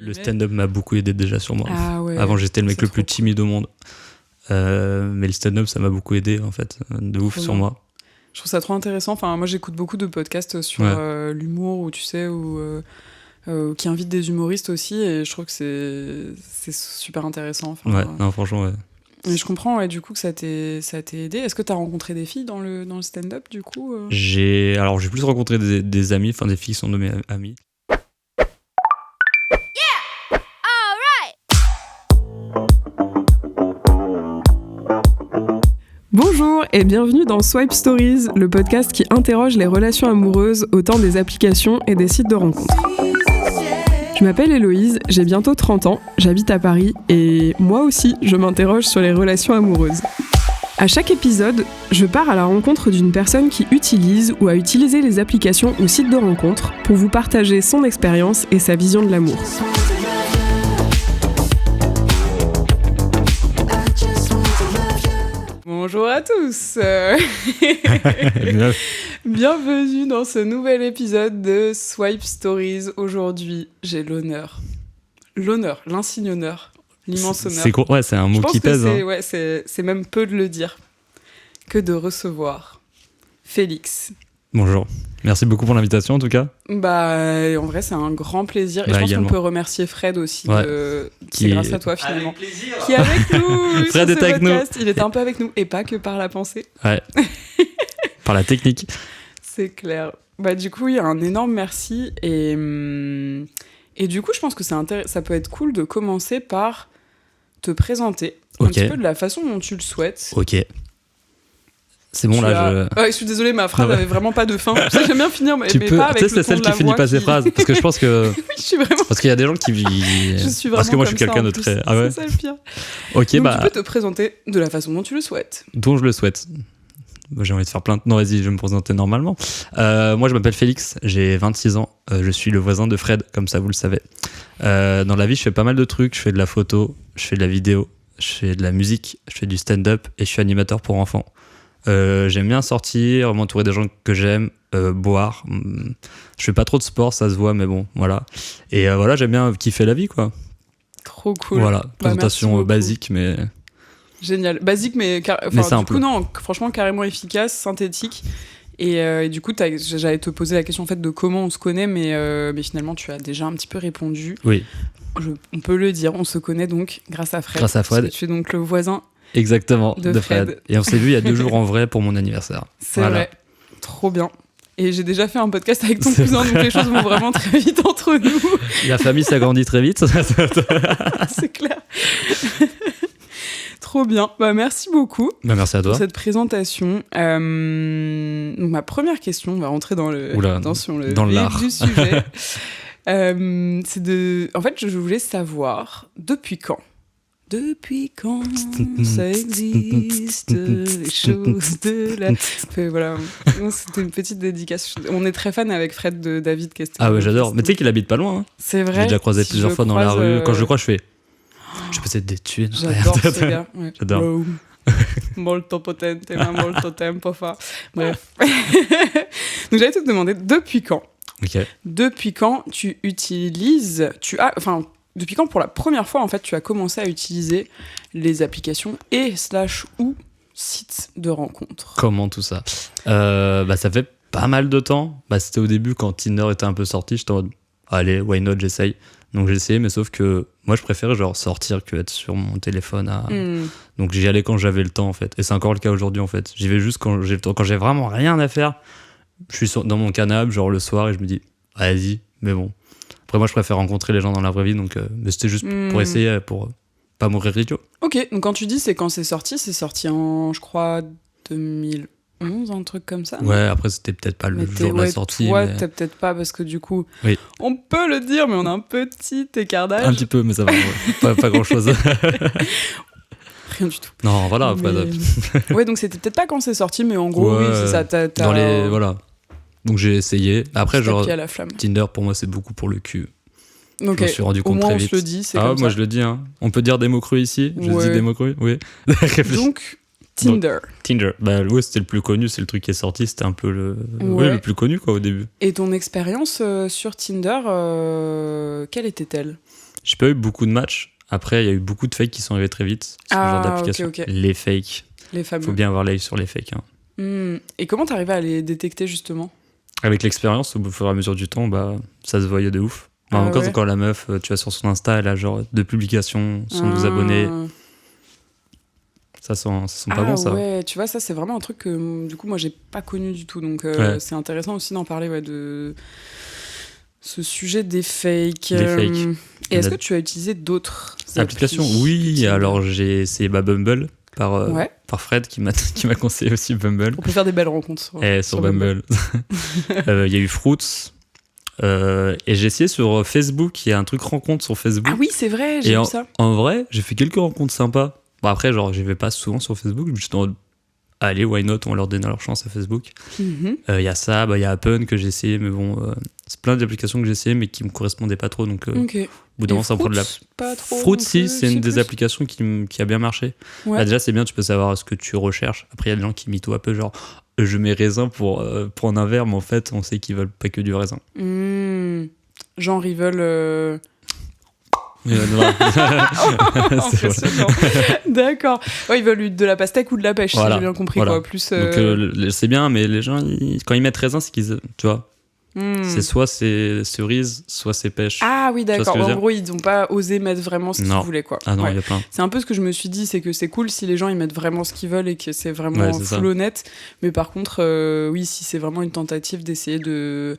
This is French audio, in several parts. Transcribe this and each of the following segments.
Le stand-up m'a beaucoup aidé déjà sur moi. Ah ouais. Avant, j'étais le mec le plus trop timide au monde. Mais le stand-up, ça m'a beaucoup aidé, en fait, de ouf sur moi. Je trouve ça trop intéressant. Enfin, moi, j'écoute beaucoup de podcasts sur l'humour, ou tu sais, qui invitent des humoristes aussi, et je trouve que c'est super intéressant. Enfin, ouais, non, franchement, ouais. Et je comprends, ouais, du coup, que ça t'ait aidé. Est-ce que t'as rencontré des filles dans le stand-up, du coup J'ai plus rencontré des amis, enfin des filles qui sont de mes amis. Bonjour et bienvenue dans Swipe Stories, le podcast qui interroge les relations amoureuses au temps des applications et des sites de rencontres. Je m'appelle Héloïse, j'ai bientôt 30 ans, j'habite à Paris et moi aussi je m'interroge sur les relations amoureuses. À chaque épisode, je pars à la rencontre d'une personne qui utilise ou a utilisé les applications ou sites de rencontres pour vous partager son expérience et sa vision de l'amour. Bonjour à tous. Bienvenue dans ce nouvel épisode de Swipe Stories. Aujourd'hui, j'ai l'insigne honneur, l'immense honneur. C'est un mot qui pèse. C'est même peu de le dire que de recevoir Félix. Bonjour. Merci beaucoup pour l'invitation en tout cas. En vrai, c'est un grand plaisir. Et je pense qu'on peut remercier Fred aussi, qui est grâce à toi finalement. Avec plaisir. Qui est avec nous. Fred est avec nous. Il est un peu avec nous et pas que par la pensée. Ouais. Par la technique. C'est clair. Du coup, il y a un énorme merci. Et du coup, je pense que ça peut être cool de commencer par te présenter un petit peu de la façon dont tu le souhaites. Ok. C'est bon, je suis désolée, ma phrase n'avait vraiment pas de fin. J'aime bien finir, mais pas avec le ton de la voix. Tu sais, c'est celle qui finit pas ses phrases. Parce que je pense que... Oui, je suis vraiment... Parce qu'il y a des gens qui... Je suis vraiment parce que moi, je suis comme quelqu'un ça, de très... Ah ouais. C'est ça le pire. Ok, Donc, tu peux te présenter de la façon dont tu le souhaites. Dont je le souhaite. J'ai envie de faire plein de... Non, vas-y, je vais me présenter normalement. Moi, je m'appelle Félix, j'ai 26 ans. Je suis le voisin de Fred, comme ça, vous le savez. Dans la vie, je fais pas mal de trucs. Je fais de la photo, je fais de la vidéo, je fais de la musique, je fais du stand-up et je suis animateur pour enfants. J'aime bien sortir, m'entourer des gens que j'aime, boire. Je fais pas trop de sport, ça se voit, mais bon, voilà. Et voilà, j'aime bien kiffer la vie, quoi. Trop cool. Voilà, présentation basique, mais... Génial. Basique, mais simple. Du coup, non, franchement, carrément efficace, synthétique. Et du coup, j'allais te poser la question en fait, de comment on se connaît, mais finalement, tu as déjà un petit peu répondu. Oui. On peut le dire, on se connaît donc grâce à Fred. Grâce à Fred. Tu es donc le voisin. Exactement, de Fred. Et on s'est vu il y a 2 jours en vrai pour mon anniversaire. C'est vrai, trop bien. Et j'ai déjà fait un podcast avec ton cousin, donc les choses vont vraiment très vite entre nous. La famille s'agrandit très vite. C'est clair. Trop bien. Merci beaucoup. Merci à toi. Pour cette présentation. Donc ma première question, on va rentrer dans le vif du sujet. En fait, je voulais savoir depuis quand ça existe, les choses de la... Voilà, c'était une petite dédicace. On est très fan avec Fred de David Castel. Ah ouais, j'adore. Mais tu sais qu'il habite pas loin. Hein. C'est vrai. J'ai déjà croisé plusieurs fois dans la rue. Quand je le crois, je fais... Je peux peut-être des thunes. J'adore ce gars. Ouais. J'adore. Molto potente, ma molto tempo fa. Bref. Donc j'allais te demander, depuis quand Depuis quand tu utilises... Depuis quand, pour la première fois, en fait, tu as commencé à utiliser les applications ou sites de rencontres? Comment tout ça ça fait pas mal de temps. C'était au début, quand Tinder était un peu sorti, j'étais en mode, allez, why not, j'essaye. Donc j'ai essayé, mais sauf que moi, je préférais sortir que être sur mon téléphone. Donc j'y allais quand j'avais le temps, en fait. Et c'est encore le cas aujourd'hui, en fait. J'y vais juste quand j'ai le temps. Quand j'ai vraiment rien à faire, je suis dans mon canapé, le soir, et je me dis, vas-y, mais bon. Après, moi, je préfère rencontrer les gens dans la vraie vie, donc mais c'était juste pour essayer, pour pas mourir idiot. Ok, donc quand tu dis c'est quand c'est sorti en, je crois, 2011, un truc comme ça. Ouais, après, c'était peut-être pas le jour de la sortie. Ouais, t'es peut-être pas, parce que du coup, on peut le dire, mais on a un petit écart d'âge. Un petit peu, mais ça va, pas grand-chose. Rien du tout. Non, voilà, après... Ouais, donc c'était peut-être pas quand c'est sorti, mais en gros, oui, c'est ça. Dans les... Voilà. Donc j'ai essayé. Après, à la flamme. Tinder, pour moi, c'est beaucoup pour le cul. Okay. Je me suis rendu compte très vite. On se le dit, c'est comme ça. Moi, je le dis. Hein. On peut dire des mots crus ici. Je dis des mots crus, oui. Donc, Tinder. Tinder. C'était le plus connu. C'est le truc qui est sorti. C'était un peu le plus connu, quoi, au début. Et ton expérience sur Tinder, quelle était-elle ? J'ai pas eu beaucoup de matchs. Après, il y a eu beaucoup de fakes qui sont arrivés très vite. Ce genre d'application. Ok. Les fakes. Les fameux. Faut bien avoir l'œil sur les fakes. Hein. Et comment t'arrivais à les détecter, justement ? Avec l'expérience, au fur et à mesure du temps, ça se voyait de ouf. Encore quand la meuf, tu vas sur son Insta, elle a genre 2 publications, 112 abonnés. Ça sent pas bon, ça. Ouais, tu vois, ça, c'est vraiment un truc que, du coup, moi, j'ai pas connu du tout. Donc, c'est intéressant aussi d'en parler, de ce sujet des fakes. Et est-ce que tu as utilisé d'autres applications ? Oui, alors j'ai essayé Bumble par Fred qui m'a conseillé aussi Bumble. On peut faire des belles rencontres sur Bumble. Il y a eu Fruits. Et j'ai essayé sur Facebook, il y a un truc rencontre sur Facebook. Ah oui, c'est vrai, j'ai vu ça. En vrai, j'ai fait quelques rencontres sympas. Après, genre, j'y vais pas souvent sur Facebook, mais j'étais en mode, allez, why not, on va leur donner leur chance à Facebook. Il y a ça, il y a Appen que j'ai essayé, mais bon, c'est plein d'applications que j'ai essayé, mais qui me correspondaient pas trop, donc au bout d'un moment, ça prend de la... Fruits, si, c'est une des applications qui a bien marché. Ouais. Déjà, c'est bien, tu peux savoir ce que tu recherches. Après, il y a des gens qui mythos un peu, genre, je mets raisin pour prendre un verre, mais en fait, on sait qu'ils veulent pas que du raisin. Genre, ils veulent... Impressionnant. D'accord. Ouais, ils veulent de la pastèque ou de la pêche, si j'ai bien compris. Quoi. Plus, Donc, c'est bien, mais les gens, quand ils mettent raisin, c'est qu'ils... Tu vois, c'est soit c'est cerise, soit c'est pêche. Ah oui, d'accord. En gros, ils n'ont pas osé mettre vraiment ce qu'ils voulaient. Quoi. Ah non, il y a plein. C'est un peu ce que je me suis dit, c'est que c'est cool si les gens ils mettent vraiment ce qu'ils veulent et que c'est vraiment full honnête. Mais par contre, oui, si c'est vraiment une tentative d'essayer de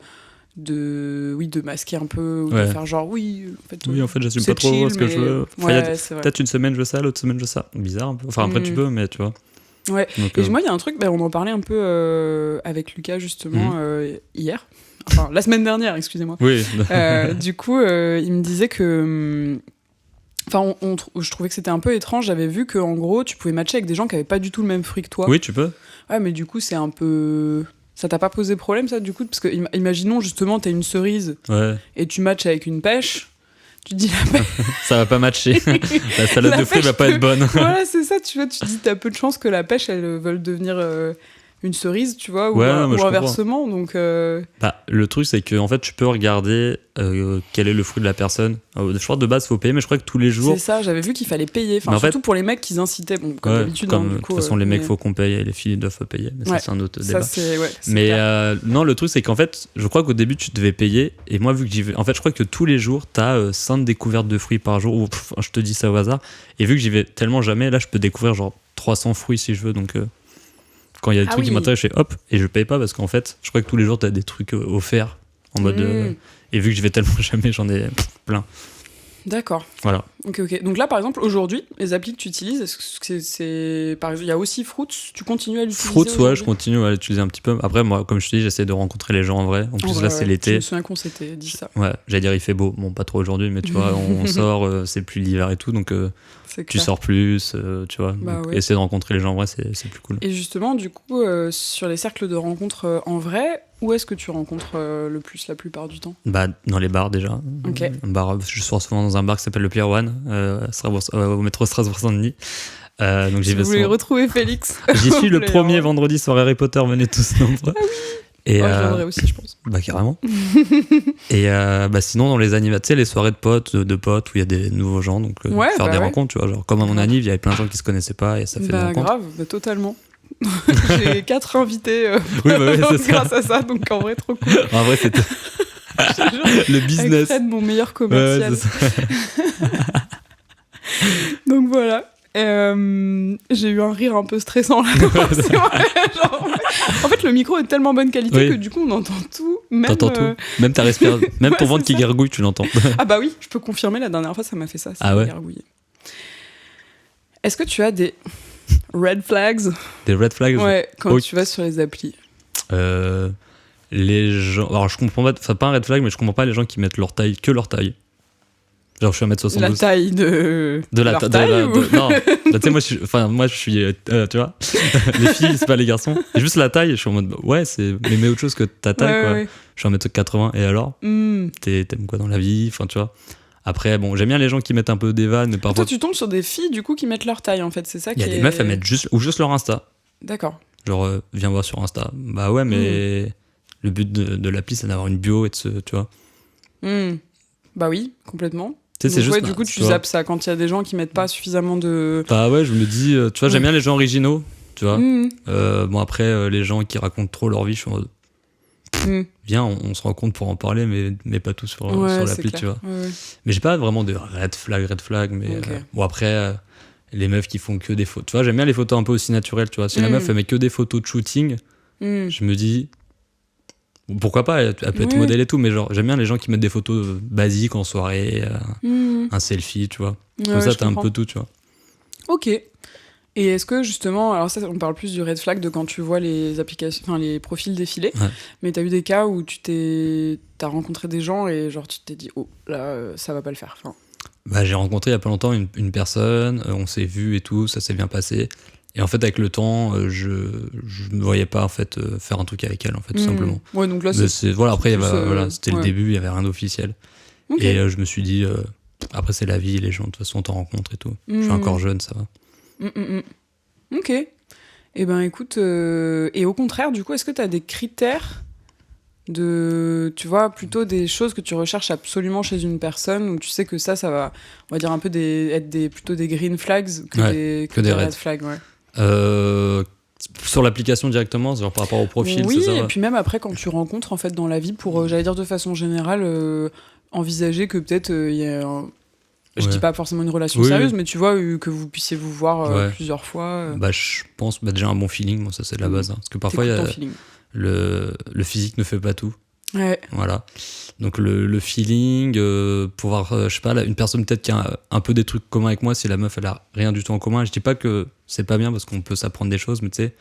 masquer un peu ou de faire genre en fait j'assume pas trop chill, ce que je veux. Peut-être une semaine je veux ça, l'autre semaine je veux ça. Bizarre un peu. Enfin après tu peux, mais tu vois. Ouais. Donc, et moi il y a un truc, on en parlait un peu avec Lucas justement hier, enfin la semaine dernière, excusez-moi. Oui. Du coup il me disait que je trouvais que c'était un peu étrange. J'avais vu que en gros tu pouvais matcher avec des gens qui avaient pas du tout le même fruit que toi. Oui, tu peux. Ouais, mais du coup c'est un peu... Ça t'a pas posé problème, ça, du coup ? Parce que, imaginons, justement, t'as une cerise et tu matches avec une pêche. Tu te dis la pêche... Ça va pas matcher. La salade de fruits va pas être bonne. Voilà, c'est ça, tu vois. Tu te dis, t'as peu de chance que la pêche, elle veuille devenir une cerise, tu vois, ou inversement. Donc, le truc, c'est que en fait, tu peux regarder quel est le fruit de la personne. Je crois que de base, faut payer, mais je crois que tous les jours... C'est ça, j'avais vu qu'il fallait payer. Enfin, surtout pour les mecs qui incitaient, comme d'habitude. De toute façon, les mecs, faut qu'on paye, et les filles doivent payer. Mais ça, c'est un autre débat. Mais non, le truc, c'est qu'en fait, je crois qu'au début, tu devais payer. Et moi, vu que j'y vais... En fait, je crois que tous les jours, t'as 5 découvertes de fruits par jour. Ou je te dis ça au hasard. Et vu que j'y vais tellement jamais, là, je peux découvrir genre 300 fruits si je veux. Donc... Quand il y a des trucs qui m'intéressent, je fais hop, et je paye pas parce qu'en fait, je crois que tous les jours, t'as des trucs offerts en mode. Et vu que je vais tellement jamais, j'en ai plein. D'accord. Voilà. Ok. Donc là, par exemple, aujourd'hui, les applis que tu utilises, est-ce que c'est. Par exemple, il y a aussi Fruits, tu continues à l'utiliser? Fruits, je continue à l'utiliser un petit peu. Après, moi, comme je te dis, j'essaie de rencontrer les gens en vrai. En plus, là, c'est l'été. Je me souviens qu'on s'était dit ça. Ouais, j'allais dire, il fait beau. Bon, pas trop aujourd'hui, mais tu vois, on sort, c'est plus l'hiver et tout, donc. Tu sors plus, tu vois. Donc, essayer de rencontrer les gens en vrai, c'est plus cool. Et justement, du coup, sur les cercles de rencontres en vrai, où est-ce que tu rencontres le plus la plupart du temps ? Dans les bars déjà. Okay. Je sors souvent dans un bar qui s'appelle le Pier One, au métro Strasbourg-Saint-Denis. Donc j'y vais souvent. Vous voulez retrouver Félix ? J'y suis le premier vendredi soir Harry Potter, venez tous nombreux. Ah oui. Et je viendrai aussi, je pense. Carrément. Et sinon, dans les anniversaires, les soirées de potes où il y a des nouveaux gens, donc faire des rencontres, tu vois. Genre, comme à mon anniv, il y avait plein de gens qui se connaissaient pas et ça fait des rencontres. Grave, totalement. J'ai 4 invités c'est grâce à ça, donc en vrai, trop cool. En vrai, c'était le business. Avec Fred, mon meilleur commercial. Donc voilà. J'ai eu un rire un peu stressant là. En fait, le micro est de tellement bonne qualité que du coup, on entend tout. T'entends tout. Même ta respiration. Même ton ventre qui gargouille, tu l'entends. Ah bah oui, je peux confirmer. La dernière fois, ça m'a fait ça. Gargouiller. Est-ce que tu as des red flags ? Des red flags ? Ouais, quand tu vas sur les applis. Les gens. Alors, je comprends pas. Enfin, pas un red flag, mais je comprends pas les gens qui mettent leur taille, que leur taille. Genre, je suis 1m72. La taille de la taille Non, tu sais, moi, je suis. Tu vois, les filles, c'est pas les garçons. C'est juste la taille, je suis en mode. Mais autre chose que ta taille, quoi. Ouais. Je suis 1m80, et alors t'aimes quoi dans la vie ? Enfin, tu vois. Après, bon, j'aime bien les gens qui mettent un peu des vannes, mais parfois. Toi, tu tombes sur des filles, du coup, qui mettent leur taille, en fait, c'est ça qui est. Il y a des meufs, elles mettent juste leur Insta. D'accord. Genre, viens voir sur Insta. Bah ouais, mais le but de l'appli, c'est d'avoir une bio et de se. Tu vois. Bah oui, complètement. Tu sais, c'est juste. Du coup, tu zappes ça quand il y a des gens qui mettent pas suffisamment de. Bah ouais, je me dis, tu vois, j'aime bien les gens originaux, tu vois. Bon, après, les gens qui racontent trop leur vie, je suis en mode. Viens, on se rencontre pour en parler, mais pas tout sur l'appli, tu vois. Ouais. Mais j'ai pas vraiment de red flag, mais bon, après, les meufs qui font que des photos. Tu vois, j'aime bien les photos un peu aussi naturelles, tu vois. Si la meuf, elle met que des photos de shooting, je me dis. Pourquoi pas, elle peut être modèle et tout, mais genre, j'aime bien les gens qui mettent des photos basiques en soirée, un selfie, tu vois. Comme ça, t'as un peu tout, tu vois. Ok. Et est-ce que justement, alors ça, on parle plus du red flag de quand tu vois les applications, enfin les profils défiler, mais t'as eu des cas où t'as rencontré des gens et genre tu t'es dit, oh là, ça va pas le faire. Bah, j'ai rencontré il y a pas longtemps une personne, on s'est vu et tout, ça s'est bien passé. Et en fait, avec le temps, je me voyais pas en fait faire un truc avec elle, en fait, tout simplement. Ouais, donc là, voilà, après, c'était le début, il y avait rien d'officiel. Okay. Et je me suis dit, après, c'est la vie, les gens, de toute façon, on t'en rencontre et tout. Je suis encore jeune, ça va. Ok. Eh ben, écoute, et au contraire, du coup, est-ce que t'as des critères tu vois, plutôt des choses que tu recherches absolument chez une personne où tu sais que ça va, on va dire un peu plutôt des green flags que des red flags, sur l'application directement, genre par rapport au profil, oui, c'est ça, et puis même après quand tu rencontres en fait dans la vie pour, j'allais dire de façon générale, envisager que peut-être il y a je dis pas forcément une relation sérieuse, mais tu vois, que vous puissiez vous voir plusieurs fois. Bah, je pense déjà un bon feeling, bon, ça c'est de la base. Hein, parce que parfois, le physique ne fait pas tout. Ouais. Voilà. Donc le feeling, pouvoir, je sais pas, là, une personne peut-être qui a un peu des trucs communs avec moi, si la meuf elle a rien du tout en commun. Je dis pas que c'est pas bien parce qu'on peut s'apprendre des choses, mais tu sais,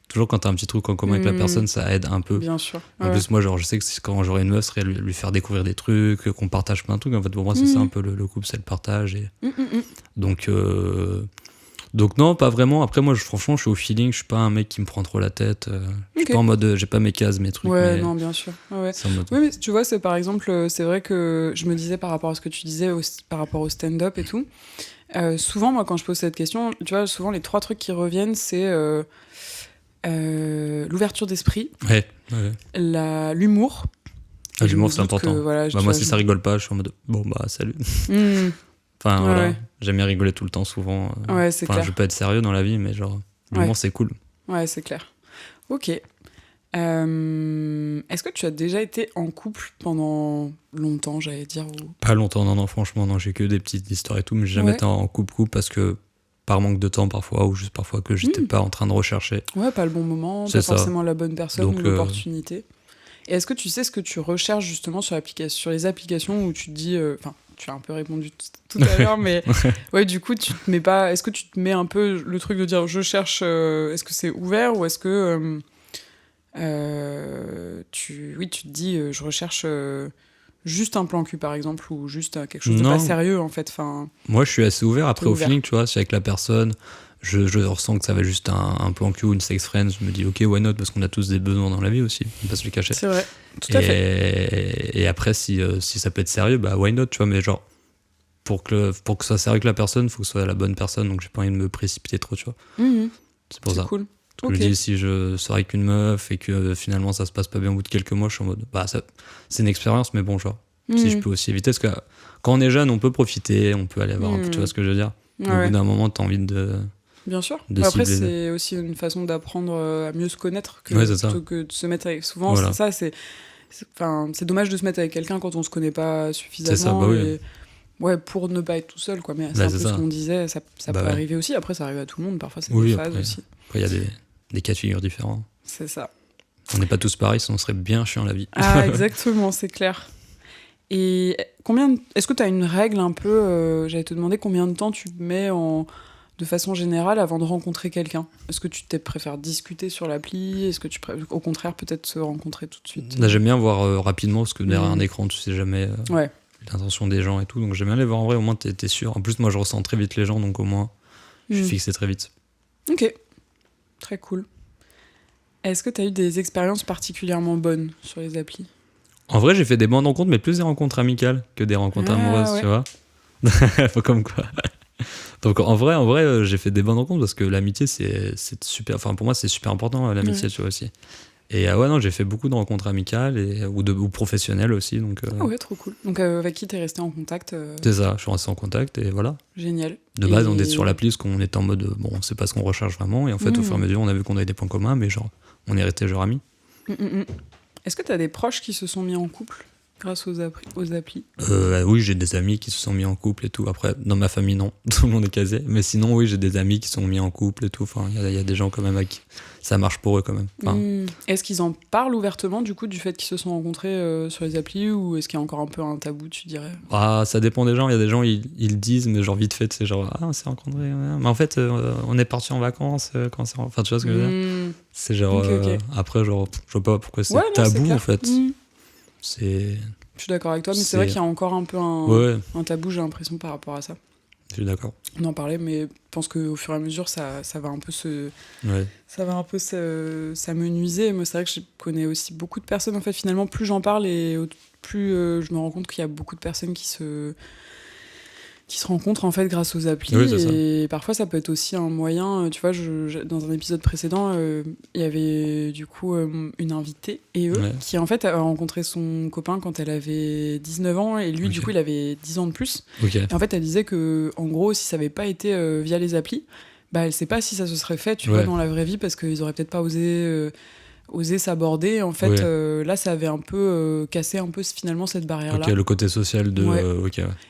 toujours quand t'as un petit truc en commun avec la personne, ça aide un peu. Bien sûr. En plus, moi, genre, je sais que quand j'aurai une meuf, ce serait lui faire découvrir des trucs, qu'on partage plein de trucs. En fait, pour moi, c'est ça un peu le couple, c'est le partage. Et... Donc non, pas vraiment. Après, moi, franchement, je suis au feeling. Je suis pas un mec qui me prend trop la tête. Je suis pas en mode, j'ai pas mes cases, mes trucs. Ouais, non, bien sûr. Ouais. Oui, mais tu vois, c'est par exemple, c'est vrai que je me disais par rapport à ce que tu disais, par rapport au stand-up et tout. Souvent, moi, quand je pose cette question, tu vois, souvent les 3 trucs qui reviennent, c'est l'ouverture d'esprit, l'humour. L'humour, c'est important. Moi, si ça rigole pas, je suis en mode, bon, bah, salut. Enfin, voilà. J'aime bien rigoler tout le temps, souvent. C'est clair. Je peux être sérieux dans la vie, mais genre, l'humour, c'est cool. Ouais, c'est clair. Ok. Est-ce que tu as déjà été en couple pendant longtemps, j'allais dire Pas longtemps, non, franchement, non. J'ai que des petites histoires et tout, mais j'ai jamais été en couple parce que par manque de temps parfois, ou juste parfois que j'étais pas en train de rechercher. Ouais, pas le bon moment, pas forcément la bonne personne ou l'opportunité. Et est-ce que tu sais ce que tu recherches justement sur les applications où tu te dis... tu as un peu répondu tout à l'heure, mais du coup, tu te mets pas... Est-ce que tu te mets un peu le truc de dire je cherche... est-ce que c'est ouvert ou est-ce que tu te dis je recherche juste un plan cul par exemple ou juste quelque chose de pas sérieux en fait. Moi, je suis assez ouvert. Après, au feeling, tu vois, si avec la personne... Je ressens que ça va juste un plan cul ou une sex friend, je me dis ok, why not, parce qu'on a tous des besoins dans la vie aussi, on peut pas se le cacher. C'est vrai, tout à fait. Et après, si ça peut être sérieux, bah why not, tu vois, mais genre, pour que ça soit sérieux avec la personne, il faut que ce soit la bonne personne, donc j'ai pas envie de me précipiter trop, tu vois. C'est pour ça. Cool. Je me dis, si je sors avec une meuf et que finalement ça se passe pas bien au bout de quelques mois, je suis en mode, bah c'est une expérience, mais bon, genre, si je peux aussi éviter, parce que quand on est jeune, on peut profiter, on peut aller voir un peu, tu vois ce que je veux dire. Au bout d'un moment, t'as envie de... Bien sûr. Après, c'est aussi une façon d'apprendre à mieux se connaître plutôt que de se mettre avec... Souvent, c'est dommage de se mettre avec quelqu'un quand on se connaît pas suffisamment. C'est ça, bah pour ne pas être tout seul, quoi. Mais c'est un peu ce qu'on disait, ça peut arriver aussi. Après, ça arrive à tout le monde. Parfois, c'est des phases aussi. Après, il y a des cas de figure différents. C'est ça. On n'est pas tous pareils, sinon on serait bien chiant la vie. Ah, exactement, c'est clair. Et est-ce que tu as une règle un peu... j'allais te demander combien de temps tu mets de façon générale avant de rencontrer quelqu'un. Est-ce que tu préfères discuter sur l'appli ? Est-ce que tu au contraire peut-être se rencontrer tout de suite ? Là, j'aime bien voir rapidement, parce que derrière un écran, tu sais jamais l'intention des gens et tout, donc j'aime bien les voir en vrai, au moins t'es sûr. En plus, moi je ressens très vite les gens, donc au moins je suis fixé très vite. Ok, très cool. Est-ce que t'as eu des expériences particulièrement bonnes sur les applis ? En vrai, j'ai fait des bonnes rencontres, mais plus des rencontres amicales que des rencontres amoureuses, tu vois. Faut comme quoi. Donc en vrai, j'ai fait des bonnes rencontres parce que l'amitié c'est super, enfin pour moi c'est super important l'amitié, tu vois aussi. Et ouais, non, j'ai fait beaucoup de rencontres amicales ou professionnelles aussi. Donc, Ah ouais, trop cool. Donc avec qui t'es resté en contact c'est ça, je suis resté en contact et voilà. Génial. De base, on était sur l'appli parce qu'on était en mode, bon, on sait pas ce qu'on recherche vraiment. Et en fait, au fur et à mesure, on a vu qu'on avait des points communs, mais genre, on est resté genre amis. Est-ce que t'as des proches qui se sont mis en couple grâce aux applis? Oui, j'ai des amis qui se sont mis en couple et tout. Après, dans ma famille, non. Tout le monde est casé. Mais sinon, oui, j'ai des amis qui se sont mis en couple et tout. Enfin, il y a des gens quand même à qui ça marche pour eux quand même. Enfin, Est-ce qu'ils en parlent ouvertement du coup du fait qu'ils se sont rencontrés sur les applis ou est-ce qu'il y a encore un peu un tabou, tu dirais? ça dépend des gens. Il y a des gens, ils disent, mais genre vite fait, c'est genre, on s'est rencontrés. Ouais. Mais en fait, on est parti en vacances quand c'est. Enfin, tu vois ce que je veux dire? C'est genre. Ok. Après, genre, je vois pas pourquoi c'est Ouais, non, tabou c'est clair. en fait. C'est. Je suis d'accord avec toi, mais c'est vrai qu'il y a encore un peu un tabou, j'ai l'impression, par rapport à ça. Je suis d'accord. On en parlait, mais je pense qu'au fur et à mesure, ça va un peu s'amenuiser. Moi, c'est vrai que je connais aussi beaucoup de personnes. En fait, finalement, plus j'en parle et plus je me rends compte qu'il y a beaucoup de personnes qui se rencontrent en fait grâce aux applis. Oui, c'est et parfois, ça peut être aussi un moyen. Tu vois, dans un épisode précédent, il y avait du coup une invitée, qui en fait a rencontré son copain quand elle avait 19 ans et lui, du coup, il avait 10 ans de plus. Okay. Et en fait, elle disait que, en gros, si ça n'avait pas été via les applis, bah, elle sait pas si ça se serait fait, tu vois, dans la vraie vie, parce qu'ils auraient peut-être pas osé s'aborder. En fait, là, ça avait un peu cassé un peu finalement cette barrière-là. Ok, le côté social de...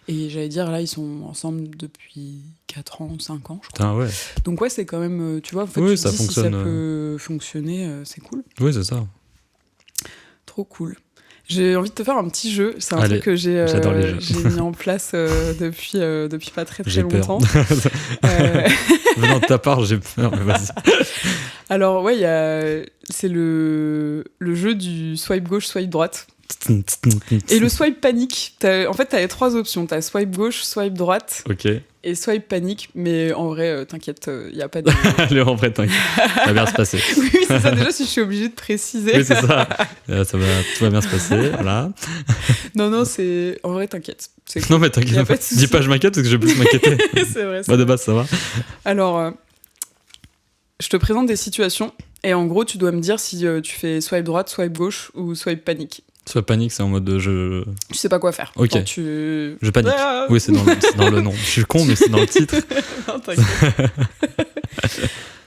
Et j'allais dire, là, ils sont ensemble depuis 4 ans, 5 ans, je Putain, crois. ouais. Donc ouais, c'est quand même... Tu vois, en fait, oui, tu ça dis fonctionne, si ça peut fonctionner, c'est cool. Oui, c'est ça. Trop cool. J'ai envie de te faire un petit jeu. C'est un Allez, truc que j'ai mis en place depuis pas très j'ai longtemps. Venant de ta part, j'ai peur, mais vas-y. Alors ouais, c'est le jeu du swipe gauche, swipe droite. Et le swipe panique. En fait, t'as les 3 options. T'as swipe gauche, swipe droite et swipe panique. Mais en vrai, t'inquiète, il n'y a pas de... Allez, en vrai, t'inquiète. Ça va bien se passer. Oui, c'est ça. Déjà, si je suis obligée de préciser. Oui, c'est ça. Tout va bien se passer, voilà. Non, c'est... En vrai, t'inquiète. Non, mais t'inquiète. Dis pas je m'inquiète parce que je vais plus m'inquiéter. C'est vrai. Bah, de base, ça va. Alors, je te présente des situations. Et en gros, tu dois me dire si tu fais swipe droite, swipe gauche ou swipe panique. Soit panique, c'est en mode Tu sais pas quoi faire. Ok. Je panique. Ah oui, c'est dans le nom. Je suis con, mais c'est dans le titre. Non, t'inquiète.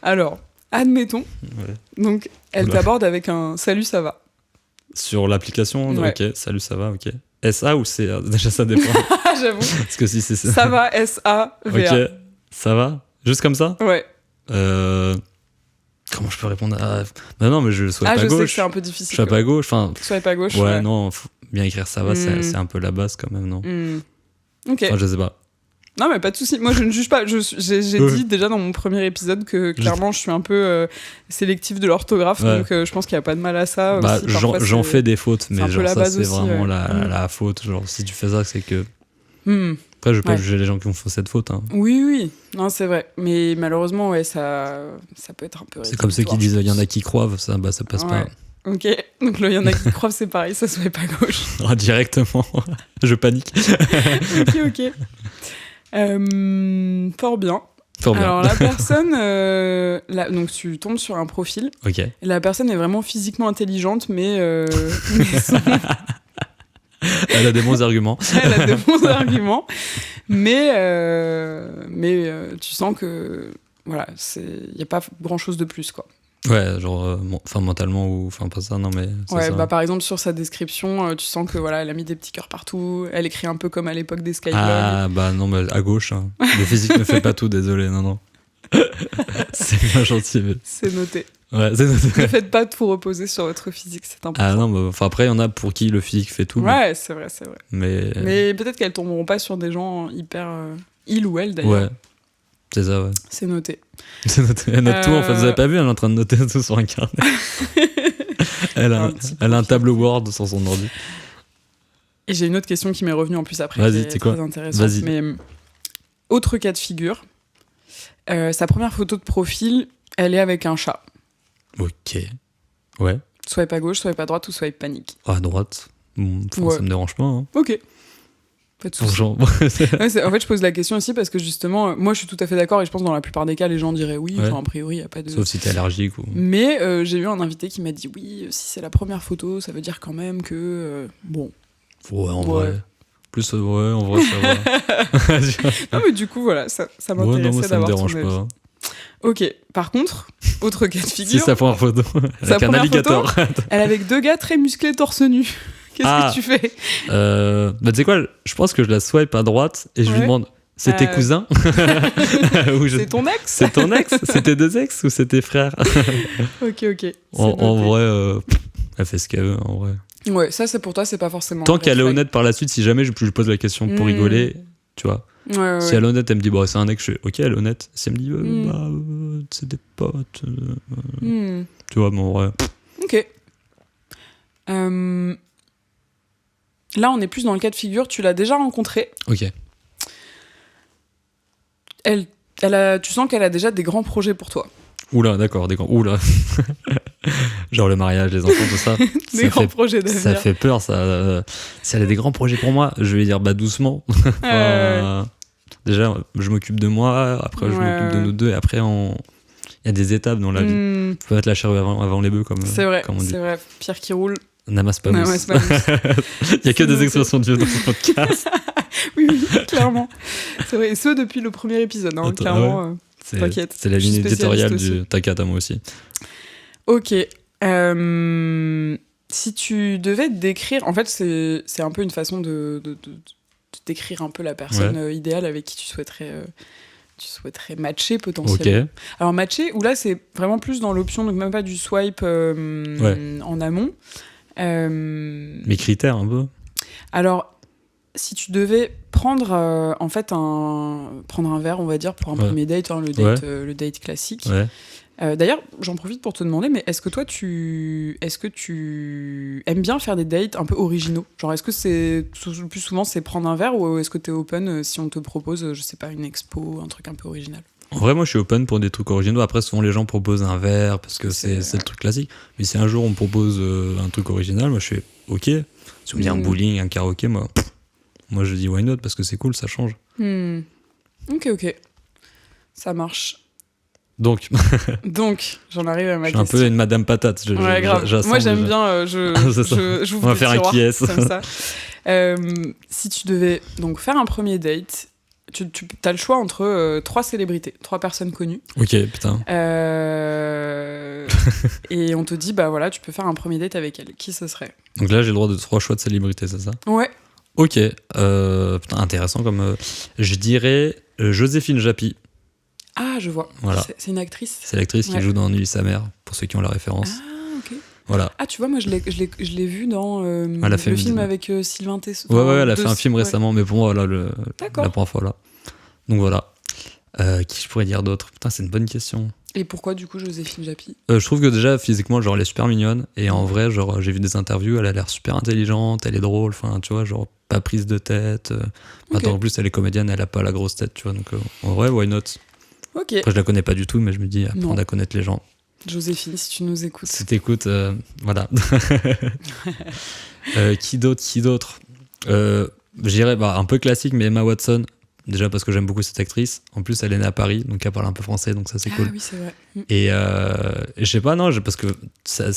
Alors, admettons. Donc, elle t'aborde avec un salut, ça va. Sur l'application, ok. Salut, ça va, ok. SA ou CA? Déjà, ça dépend. J'avoue. Parce que si c'est ça. Ça va, S-A-V-A. Ok. Ça va? Juste comme ça? Ouais. Comment je peux répondre à... Non, mais je swipe à gauche. Je sais que c'est un peu difficile. Swipe à gauche, enfin... Swipe à gauche, ouais. Non, faut bien écrire ça va, c'est un peu la base quand même, non? Ok. Enfin, je sais pas. Non, mais pas de souci. Moi, je ne juge pas. J'ai dit déjà dans mon premier épisode que clairement, je suis un peu sélectif de l'orthographe, donc je pense qu'il n'y a pas de mal à ça. Bah, j'en fais des fautes, mais genre ça, c'est aussi, vraiment la faute. Genre, si tu fais ça, c'est que... Après, je vais pas juger les gens qui ont fait cette faute. Hein. Oui. Non, c'est vrai. Mais malheureusement, ouais, ça peut être un peu... C'est comme ceux qui disent il y en a qui croivent, ça passe pas. Ok, donc là, il y en a qui croivent, c'est pareil, ça se fait pas gauche. Directement, je panique. Ok. Fort bien. Alors, la personne... donc, tu tombes sur un profil. Ok. La personne est vraiment physiquement intelligente, mais Elle a des bons arguments. Mais tu sens que voilà, il n'y a pas grand-chose de plus, quoi. Ouais, genre mentalement ou pas ça, non mais ouais, ça. Bah par exemple sur sa description, tu sens que voilà, elle a mis des petits cœurs partout, elle écrit un peu comme à l'époque des Skyblogs. Ah bah non, mais à gauche, hein. Le physique ne fait pas tout, désolé, non. C'est pas gentil. Mais... C'est noté. Ouais, c'est noté. Ne faites pas tout reposer sur votre physique, c'est important. Ah non, bah, après il y en a pour qui le physique fait tout. Ouais, c'est vrai. Mais peut-être qu'elles tomberont pas sur des gens hyper il ou elle d'ailleurs. Ouais. C'est ça, ouais. C'est noté. Elle note tout, en fait. Vous avez pas vu, elle est en train de noter tout sur un carnet. Elle a un tableau Word sur son ordi. Et j'ai une autre question qui m'est revenue en plus après. Vas-y, c'est quoi? Très intéressante. Vas-y. Mais autre cas de figure, sa première photo de profil, elle est avec un chat. Ok. Ouais. Swipe à gauche, swipe à droite ou swipe panique. À droite. Ça me dérange pas. Hein. Ok. Pas de soucis. Genre, En fait, je pose la question aussi parce que justement, moi, je suis tout à fait d'accord et je pense que dans la plupart des cas, les gens diraient oui. Enfin, a priori, il n'y a pas de. Sauf si t'es allergique ou. Mais j'ai eu un invité qui m'a dit oui, si c'est la première photo, ça veut dire quand même que bon. Ouais, en vrai. Plus, ouais, en vrai, ça va. Non, mais du coup, voilà, ça m'intéressait non, moi, ça me dérange ton avis. pas. Ok, par contre, autre cas de figure. Si sa première photo, avec un alligator. Elle est avec 2 gars très musclés torse nu. Qu'est-ce que tu fais? Bah, tu sais quoi, je pense que je la swipe à droite et je lui demande c'est tes cousins C'est ton ex? C'est ton ex? C'est tes 2 ex ou c'est tes frères? Ok. En vrai, elle fait ce qu'elle veut, en vrai. Ouais, ça, c'est pour toi, c'est pas forcément. Tant qu'elle est honnête par la suite, si jamais je lui pose la question pour rigoler, tu vois. Ouais. Si elle est honnête, elle me dit c'est un ex, je fais ok, elle est honnête. Si elle me dit c'est des potes, tu vois, mais en vrai. Ok. Là, on est plus dans le cas de figure, tu l'as déjà rencontrée. Ok. Tu sens qu'elle a déjà des grands projets pour toi. Oula, d'accord, oula. Genre le mariage, les enfants, tout ça. Des grands projets d'avenir. Ça fait peur, ça. Si elle a des grands projets pour moi, je vais dire doucement. Déjà, je m'occupe de moi, après je m'occupe de nous deux, et après, il y a des étapes dans la vie. Faut mettre la charrue avant les bœufs, comme on dit. C'est vrai. Pierre qui roule. N'amasse pas mousse. Il n'y a que des expressions de Dieu dans ce podcast. oui, clairement. C'est vrai, et ce depuis le premier épisode, hein, clairement. T'inquiète. C'est la ligne éditoriale du T'inquiète à moi aussi. Ok. Si tu devais décrire, en fait, c'est un peu une façon de décrire un peu la personne idéale avec qui tu souhaiterais matcher potentiellement. Okay. Alors matcher, où là c'est vraiment plus dans l'option, donc même pas du swipe en amont. Mes critères un peu. Alors, si tu devais prendre un verre, on va dire, pour un premier date, le date classique. D'ailleurs, j'en profite pour te demander, mais est-ce que tu aimes bien faire des dates un peu originaux? Genre, est-ce que c'est le plus souvent c'est prendre un verre, ou est-ce que t'es open si on te propose, je sais pas, une expo, un truc un peu original? En vrai, moi, je suis open pour des trucs originaux. Après, souvent, les gens proposent un verre parce que c'est le truc classique. Mais si un jour on me propose un truc original, moi, je fais OK. Si on me dit un bowling, un karaoké, moi, je dis why not parce que c'est cool, ça change. Ok. Ça marche. Donc, j'en arrive à ma question. Je suis un peu une Madame Patate. Grave. Moi, j'aime bien. Je on va faire un qui est comme ça. Si tu devais donc faire un premier date, tu as le choix entre 3 célébrités, 3 personnes connues. Ok, putain. Et on te dit, bah voilà, tu peux faire un premier date avec elle. Qui ce serait? Donc là, j'ai le droit de 3 choix de célébrités, c'est ça? Ouais. Ok. Putain, intéressant comme. Je dirais Joséphine Japy. Ah, je vois. Voilà. C'est une actrice. C'est l'actrice qui joue dans Nuit sa mère, pour ceux qui ont la référence. Ah, ok. Voilà. Ah, tu vois, moi, je l'ai vu dans le film avec Sylvain Tesson. Ouais, elle a fait un film récemment, mais pour moi, voilà, la première fois, là. Donc voilà. Qui je pourrais dire d'autre? Putain, c'est une bonne question. Et pourquoi, du coup, Joséphine Japy? Je trouve que déjà, physiquement, genre, elle est super mignonne. Et en vrai, genre, j'ai vu des interviews, elle a l'air super intelligente, elle est drôle, enfin, tu vois, genre, pas prise de tête. Maintenant, en plus, elle est comédienne, elle a pas la grosse tête, tu vois. Donc, en vrai, why not? Ok. Après, je la connais pas du tout, mais je me dis, apprendre à connaître les gens. Joséphine, si tu nous écoutes. Si t'écoutes, voilà. Qui d'autre? Je dirais un peu classique, mais Emma Watson. Déjà parce que j'aime beaucoup cette actrice. En plus, elle est née à Paris, donc elle parle un peu français, donc ça c'est cool. Ah oui, c'est vrai. Et je sais pas, non, parce que ça...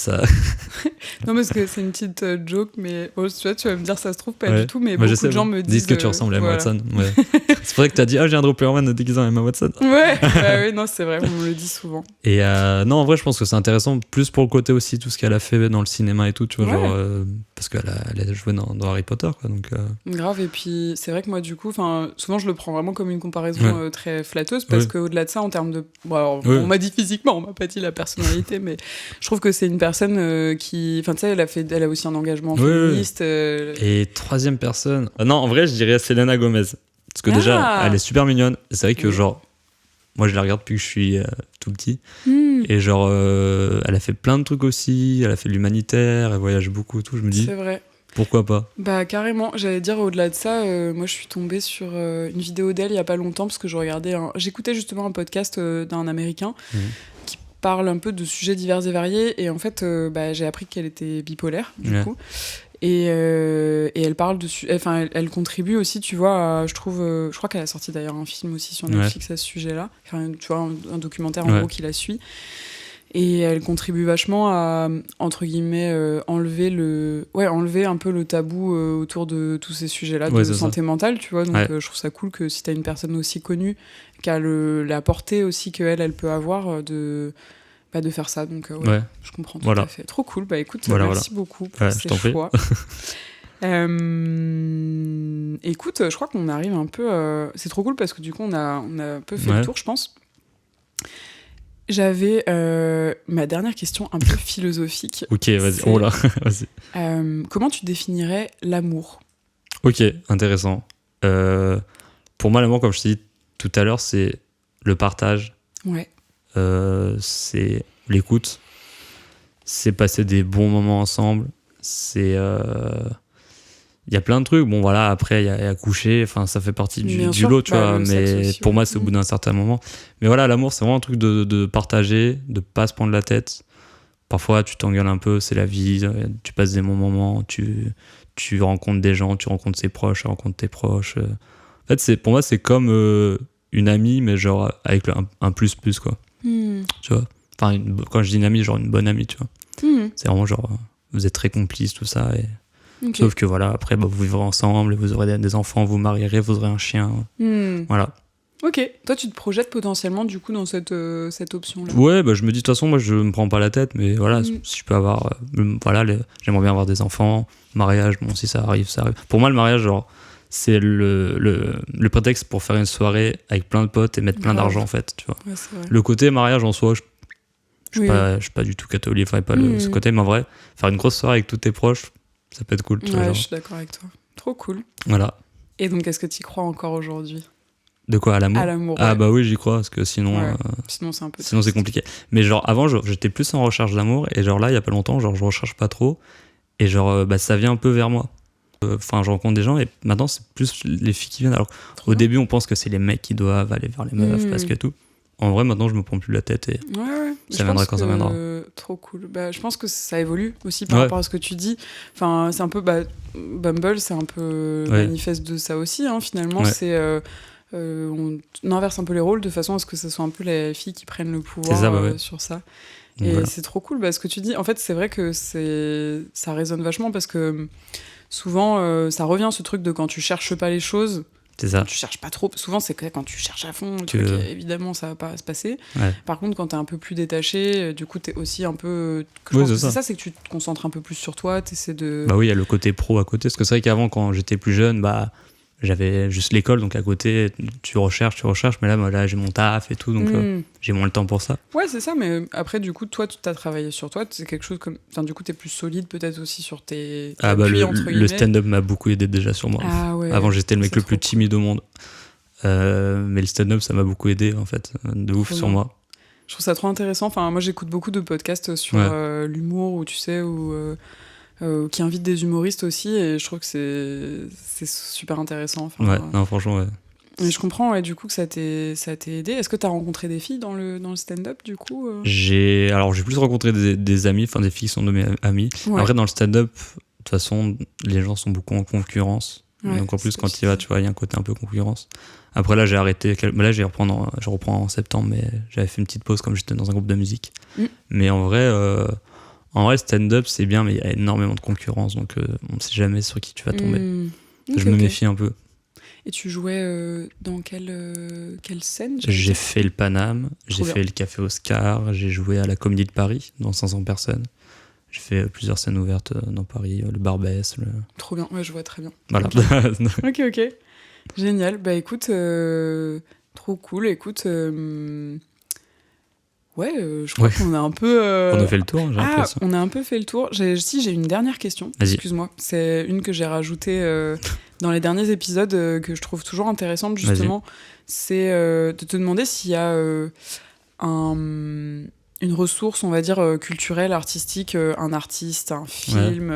Non, parce que c'est une petite joke, mais tu vois, tu vas me dire, ça se trouve pas du tout, mais beaucoup de gens me disent que tu ressembles à Emma Watson. Ouais. C'est vrai que t'as dit, j'ai un Drew Perlman déguisé en Emma Watson. Ouais, oui, non, c'est vrai, on me le dit souvent. Et non, en vrai, je pense que c'est intéressant, plus pour le côté aussi, tout ce qu'elle a fait dans le cinéma et tout, tu vois, genre, parce qu'elle a joué dans Harry Potter, quoi. Donc, grave, et puis c'est vrai que moi, du coup, souvent je le prends vraiment comme une comparaison très flatteuse, parce qu'au-delà de ça, en termes de. Bon, alors, on m'a dit physiquement, on m'a pas dit la personnalité, mais je trouve que c'est une personne qui. Enfin, tu sais, elle a aussi un engagement féministe. Et troisième personne. Non, en vrai, je dirais Selena Gomez. Parce que déjà, elle est super mignonne. C'est vrai que, genre, moi, je la regarde depuis que je suis tout petit. Et genre, elle a fait plein de trucs aussi. Elle a fait de l'humanitaire, elle voyage beaucoup, tout. Je me dis. C'est vrai. Pourquoi pas? Bah carrément, j'allais dire au-delà de ça, moi je suis tombée sur une vidéo d'elle il y a pas longtemps parce que j'écoutais justement un podcast d'un Américain qui parle un peu de sujets divers et variés et en fait j'ai appris qu'elle était bipolaire du coup Et elle parle elle contribue aussi, tu vois, je crois qu'elle a sorti d'ailleurs un film aussi sur Netflix à ce sujet-là, enfin, tu vois, un documentaire en gros qui la suit. Et elle contribue vachement à, entre guillemets, enlever un peu le tabou autour de tous ces sujets-là de santé mentale, tu vois. Donc je trouve ça cool que si t'as une personne aussi connue, qui a la portée aussi qu'elle peut avoir de faire ça. Donc je comprends tout à fait. Trop cool. Bah écoute, merci beaucoup pour ces choix. Écoute, je crois qu'on arrive un peu... c'est trop cool parce que du coup, on a un peu fait le tour, je pense. J'avais ma dernière question un peu philosophique. Ok, vas-y. Oh là, vas-y. Comment tu définirais l'amour ? Ok, intéressant. Pour moi, l'amour, comme je t'ai dit tout à l'heure, c'est le partage. Ouais. C'est l'écoute. C'est passer des bons moments ensemble. C'est... Il y a plein de trucs. Bon, voilà, après, il y a coucher. Enfin, ça fait partie du lot, tu vois. Mais aussi, pour moi, c'est au bout d'un certain moment. Mais voilà, l'amour, c'est vraiment un truc de partager, de pas se prendre la tête. Parfois, tu t'engueules un peu, c'est la vie. Tu passes des bons moments. Tu rencontres des gens, tu rencontres ses proches, tu rencontres tes proches. En fait, pour moi, c'est comme une amie, mais genre avec un plus, quoi. Tu vois. Enfin, quand je dis une amie, genre une bonne amie, tu vois. C'est vraiment genre, vous êtes très complices, tout ça. Okay. Sauf que voilà, après, vous vivrez ensemble, vous aurez des enfants, vous marierez, vous aurez un chien. Voilà. Ok. Toi, tu te projettes potentiellement, du coup, dans cette option-là ? Ouais, je me dis, de toute façon, moi, je me prends pas la tête, mais voilà, si je peux avoir... j'aimerais bien avoir des enfants, mariage, bon, si ça arrive, ça arrive. Pour moi, le mariage, genre, c'est le prétexte pour faire une soirée avec plein de potes et mettre plein d'argent, en fait, tu vois. Ouais, c'est vrai. Le côté mariage, en soi, je suis pas du tout catholique, enfin, pas ce côté, mais en vrai, faire une grosse soirée avec tous tes proches, ça peut être cool. Tu vois, je suis d'accord avec toi. Trop cool. Voilà. Et donc, est-ce que tu y crois encore aujourd'hui ? De quoi, à l'amour ? À l'amour, Ah bah oui, j'y crois, parce que sinon... sinon, c'est un peu... Sinon, c'est compliqué. Mais genre, avant, j'étais plus en recherche d'amour, et genre là, il y a pas longtemps, genre, je recherche pas trop, et genre, ça vient un peu vers moi. Enfin, je rencontre des gens, et maintenant, c'est plus les filles qui viennent. Alors, au début, on pense que c'est les mecs qui doivent aller vers les meufs, parce que tout. En vrai, maintenant, je me prends plus la tête, et ça viendra quand ça viendra. Trop cool. Je pense que ça évolue aussi par rapport à ce que tu dis. Enfin, c'est un peu... Bumble, c'est un peu manifeste de ça aussi, hein, finalement. C'est... on inverse un peu les rôles de façon à ce que ce soit un peu les filles qui prennent le pouvoir sur ça. Donc, et c'est trop cool, ce que tu dis. En fait, c'est vrai que ça résonne vachement parce que souvent, ça revient ce truc de quand tu cherches pas les choses. C'est ça. Quand tu cherches pas trop. Souvent, c'est que quand tu cherches à fond, évidemment, ça va pas se passer. Ouais. Par contre, quand t'es un peu plus détaché, du coup, t'es aussi un peu... c'est ça, c'est que tu te concentres un peu plus sur toi, t'essaies de... Bah oui, il y a le côté pro à côté. Parce que c'est vrai qu'avant, quand j'étais plus jeune, j'avais juste l'école, donc à côté, tu recherches, mais là, j'ai mon taf et tout, donc j'ai moins le temps pour ça. Ouais, c'est ça, mais après, du coup, toi, tu as travaillé sur toi, c'est quelque chose comme... Enfin, du coup, t'es plus solide peut-être aussi sur tes appuis, entre guillemets. Le stand-up m'a beaucoup aidé déjà sur moi. Ah ouais. Avant, j'étais le mec le plus timide au monde. Mais le stand-up, ça m'a beaucoup aidé, en fait, de ouf sur moi. Je trouve ça trop intéressant. Enfin, moi, j'écoute beaucoup de podcasts sur l'humour, ou tu sais, qui invitent des humoristes aussi, et je trouve que c'est super intéressant. Non, franchement, ouais. Mais je comprends, du coup, que ça t'ait aidé. Est-ce que t'as rencontré des filles dans le stand-up, du coup j'ai plus rencontré des amis, enfin des filles qui sont de mes amis. Ouais. Après, dans le stand-up, de toute façon, les gens sont beaucoup en concurrence. Donc en plus, quand tu y vas, tu vois, il y a un côté un peu concurrence. Après, là, j'ai arrêté. Là, je reprends en septembre, mais j'avais fait une petite pause comme j'étais dans un groupe de musique. Mais en vrai, stand-up, c'est bien, mais il y a énormément de concurrence, donc on ne sait jamais sur qui tu vas tomber. Je me méfie un peu. Et tu jouais dans quelle scène ? J'ai fait le Paname, j'ai fait le Café Oscar, j'ai joué à la Comédie de Paris, dans 500 personnes. J'ai fait plusieurs scènes ouvertes dans Paris, le Barbès. Trop bien, ouais, je vois très bien. Voilà. Ok. Génial. Écoute, trop cool. Écoute... je crois qu'on a un peu... On a fait le tour, j'ai l'impression. On a un peu fait le tour. J'ai une dernière question. Vas-y. Excuse-moi. C'est une que j'ai rajoutée dans les derniers épisodes que je trouve toujours intéressante, justement. Vas-y. C'est de te demander s'il y a une ressource, on va dire, culturelle, artistique, un artiste, un film,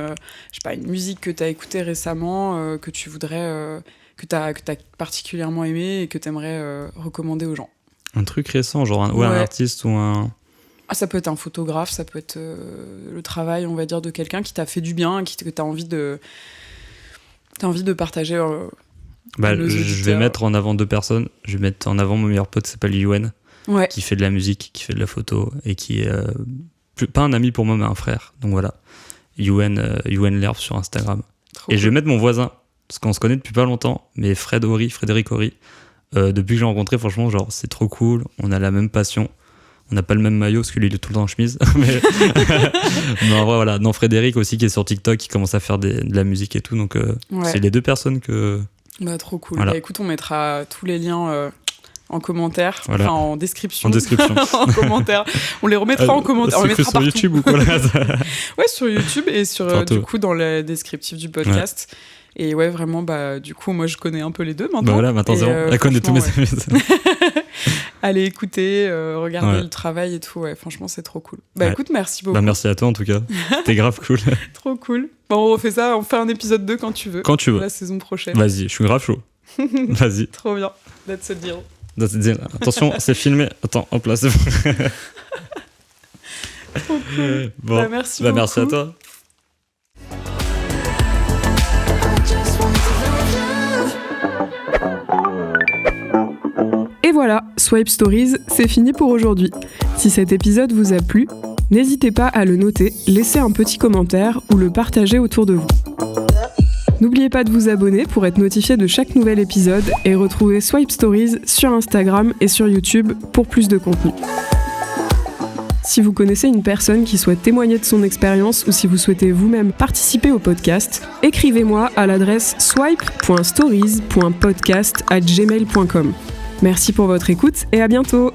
je sais pas, une musique que tu as écoutée récemment, que tu voudrais... que t'as particulièrement aimé et que tu aimerais recommander aux gens. Un truc récent, genre un artiste ou un... Ça peut être un photographe, ça peut être le travail, on va dire, de quelqu'un qui t'a fait du bien, que t'as envie de partager. Je vais mettre en avant 2 personnes. Je vais mettre en avant mon meilleur pote qui s'appelle Yuen, qui fait de la musique, qui fait de la photo et qui est pas un ami pour moi mais un frère. Donc voilà, Yuen Lerve sur Instagram. Trop et cool. Je vais mettre mon voisin parce qu'on se connaît depuis pas longtemps, mais Frédéric Horry. Depuis que j'ai rencontré, franchement, genre c'est trop cool. On a la même passion. On n'a pas le même maillot parce que lui il est tout le temps en chemise. Mais non, voilà. Non, Frédéric aussi qui est sur TikTok, qui commence à faire de la musique et tout. Donc c'est les 2 personnes que. Trop cool. Voilà. Écoute, on mettra tous les liens en commentaire, enfin en description. En commentaire. On les remettra en commentaire. On les mettra sur YouTube ou quoi là. Ouais, sur YouTube et sur du coup dans le descriptif du podcast. Ouais. Et ouais, vraiment, du coup, moi je connais un peu les 2 maintenant. Bah voilà, maintenant elle connaît tous mes amis. Allez écouter, regarder le travail et tout. Ouais, franchement, c'est trop cool. Écoute, merci beaucoup. Merci à toi en tout cas. C'était grave cool. Trop cool. Bon, on refait ça, on fait un épisode 2 quand tu veux. Quand tu veux. La saison prochaine. Vas-y, je suis grave chaud. Vas-y. Trop bien. That's a deal. Attention, c'est filmé. Attends, hop là, c'est bon. Trop cool. Bon. Merci beaucoup. Merci à toi. Et voilà, Swipe Stories, c'est fini pour aujourd'hui. Si cet épisode vous a plu, n'hésitez pas à le noter, laisser un petit commentaire ou le partager autour de vous. N'oubliez pas de vous abonner pour être notifié de chaque nouvel épisode et retrouver Swipe Stories sur Instagram et sur YouTube pour plus de contenu. Si vous connaissez une personne qui souhaite témoigner de son expérience ou si vous souhaitez vous-même participer au podcast, écrivez-moi à l'adresse swipe.stories.podcast@gmail.com. Merci pour votre écoute et à bientôt!